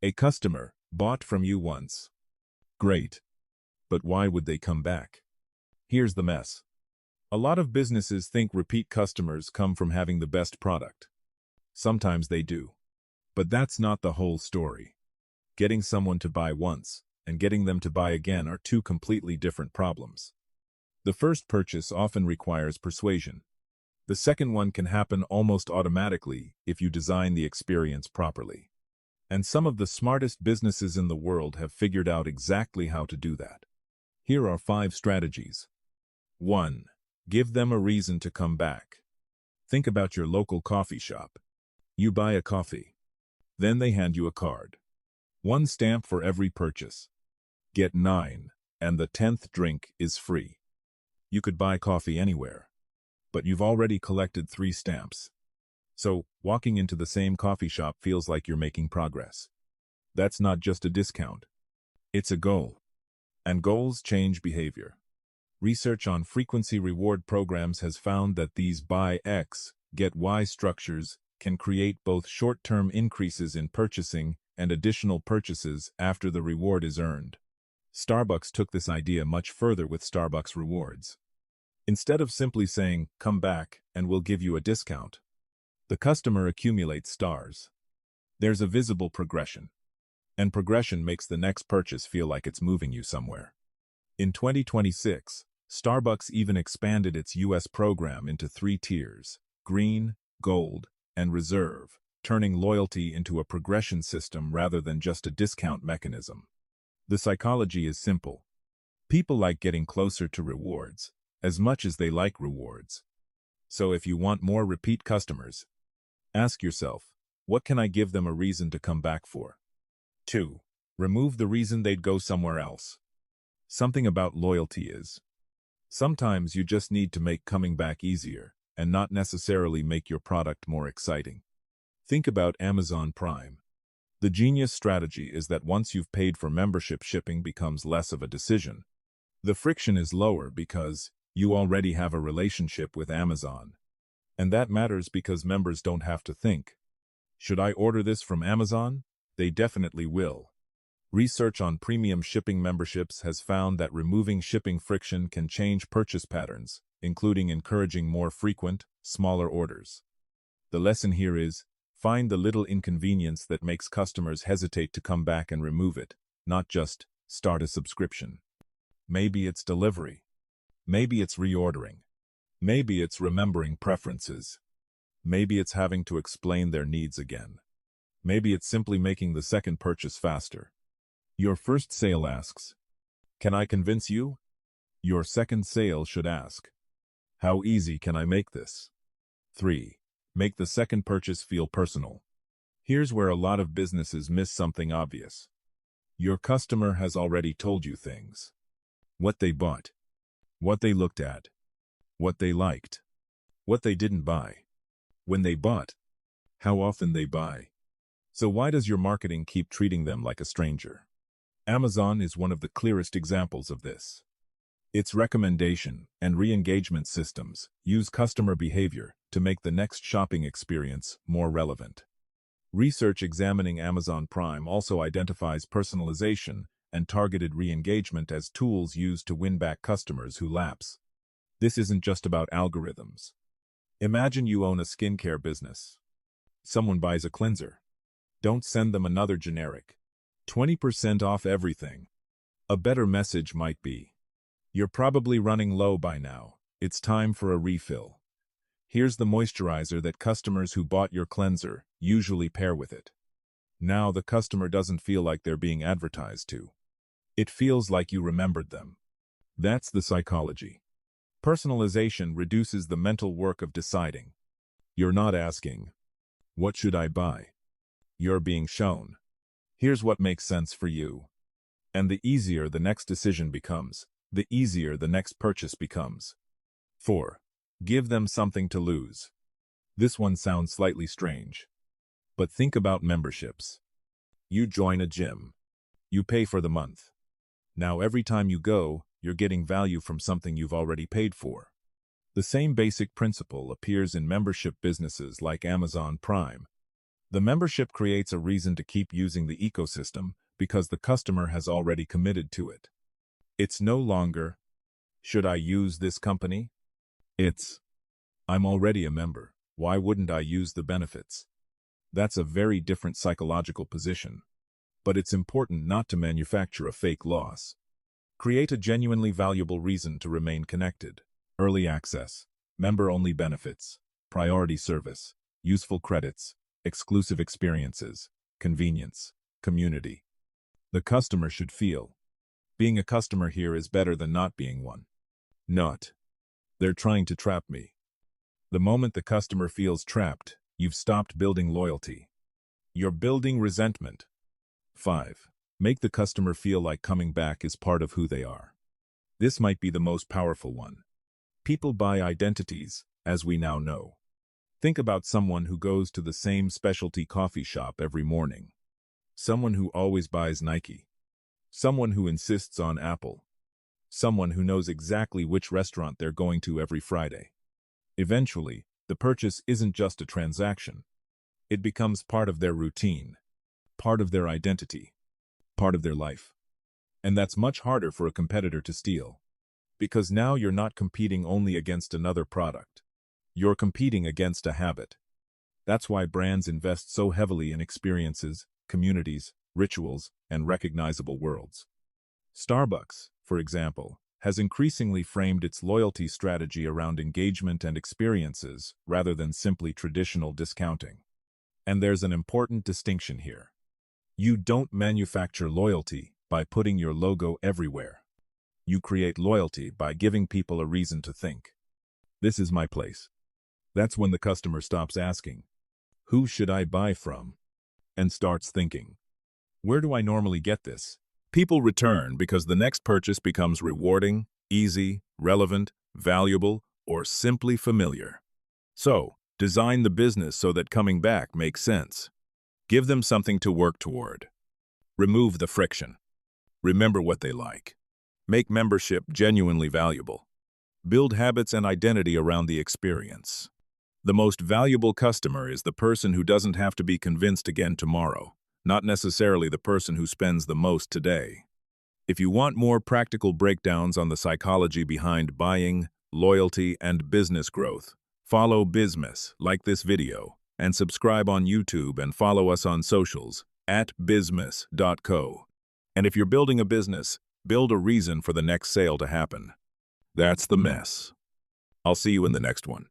A customer bought from you once. Great. But why would they come back? Here's the mess. A lot of businesses think repeat customers come from having the best product. Sometimes they do. But that's not the whole story. Getting someone to buy once and getting them to buy again are two completely different problems. The first purchase often requires persuasion. The second one can happen almost automatically if you design the experience properly. And some of the smartest businesses in the world have figured out exactly how to do that. Here are 5 strategies. 1. Give them a reason to come back. Think about your local coffee shop. You buy a coffee. Then they hand you a card. 1 stamp for every purchase. Get 9, and the 10th drink is free. You could buy coffee anywhere, but you've already collected 3 stamps. So, walking into the same coffee shop feels like you're making progress. That's not just a discount. It's a goal. And goals change behavior. Research on frequency reward programs has found that these buy X, get Y structures can create both short-term increases in purchasing and additional purchases after the reward is earned. Starbucks took this idea much further with Starbucks Rewards. Instead of simply saying, "Come back and we'll give you a discount," the customer accumulates stars. There's a visible progression. And progression makes the next purchase feel like it's moving you somewhere. In 2026, Starbucks even expanded its U.S. program into 3 tiers: Green, Gold, and Reserve, turning loyalty into a progression system rather than just a discount mechanism. The psychology is simple. People like getting closer to rewards, as much as they like rewards. So if you want more repeat customers, ask yourself, what can I give them a reason to come back for? 2. Remove the reason they'd go somewhere else. Something about loyalty is, sometimes you just need to make coming back easier, and not necessarily make your product more exciting. Think about Amazon Prime. The genius strategy is that once you've paid for membership, shipping becomes less of a decision. The friction is lower because you already have a relationship with Amazon. And that matters because members don't have to think, "Should I order this from Amazon?" They definitely will. Research on premium shipping memberships has found that removing shipping friction can change purchase patterns, including encouraging more frequent, smaller orders. The lesson here is, find the little inconvenience that makes customers hesitate to come back and remove it, not just start a subscription. Maybe it's delivery. Maybe it's reordering. Maybe it's remembering preferences. Maybe it's having to explain their needs again. Maybe it's simply making the second purchase faster. Your first sale asks, "Can I convince you?" Your second sale should ask, "How easy can I make this?" 3. Make the second purchase feel personal. Here's where a lot of businesses miss something obvious. Your customer has already told you things. What they bought. What they looked at. What they liked. What they didn't buy. When they bought. How often they buy. So why does your marketing keep treating them like a stranger? Amazon is one of the clearest examples of this. Its recommendation and re-engagement systems use customer behavior to make the next shopping experience more relevant. Research examining Amazon Prime also identifies personalization and targeted re-engagement as tools used to win back customers who lapse. This isn't just about algorithms. Imagine you own a skincare business. Someone buys a cleanser. Don't send them another generic. 20% off everything. A better message might be, "You're probably running low by now. It's time for a refill. Here's the moisturizer that customers who bought your cleanser usually pair with it." Now the customer doesn't feel like they're being advertised to. It feels like you remembered them. That's the psychology. Personalization reduces the mental work of deciding. You're not asking, "What should I buy?" You're being shown, "Here's what makes sense for you." And the easier the next decision becomes, the easier the next purchase becomes. 4. Give them something to lose. This one sounds slightly strange. But think about memberships. You join a gym. You pay for the month. Now every time you go, you're getting value from something you've already paid for. The same basic principle appears in membership businesses like Amazon Prime. The membership creates a reason to keep using the ecosystem because the customer has already committed to it. It's no longer, should I use this company? It's, I'm already a member. Why wouldn't I use the benefits? That's a very different psychological position. But it's important not to manufacture a fake loss. Create a genuinely valuable reason to remain connected. Early access, member-only benefits, priority service, useful credits, exclusive experiences, convenience, community. The customer should feel, being a customer here is better than not being one. Not, they're trying to trap me. The moment the customer feels trapped, you've stopped building loyalty. You're building resentment. 5. Make the customer feel like coming back is part of who they are. This might be the most powerful one. People buy identities, as we now know. Think about someone who goes to the same specialty coffee shop every morning. Someone who always buys Nike. Someone who insists on Apple. Someone who knows exactly which restaurant they're going to every Friday. Eventually, the purchase isn't just a transaction. It becomes part of their routine, part of their identity, part of their life. And that's much harder for a competitor to steal. Because now you're not competing only against another product. You're competing against a habit. That's why brands invest so heavily in experiences, communities, rituals, and recognizable worlds. Starbucks, for example, has increasingly framed its loyalty strategy around engagement and experiences rather than simply traditional discounting. And there's an important distinction here. You don't manufacture loyalty by putting your logo everywhere. You create loyalty by giving people a reason to think, this is my place. That's when the customer stops asking, who should I buy from? And starts thinking, where do I normally get this? People return because the next purchase becomes rewarding, easy, relevant, valuable, or simply familiar. So, design the business so that coming back makes sense. Give them something to work toward. Remove the friction. Remember what they like. Make membership genuinely valuable. Build habits and identity around the experience. The most valuable customer is the person who doesn't have to be convinced again tomorrow, not necessarily the person who spends the most today. If you want more practical breakdowns on the psychology behind buying, loyalty, and business growth, follow Bizmess, like this video, and subscribe on YouTube and follow us on socials @bizmess.co. And if you're building a business, build a reason for the next sale to happen. That's the mess. I'll see you in the next one.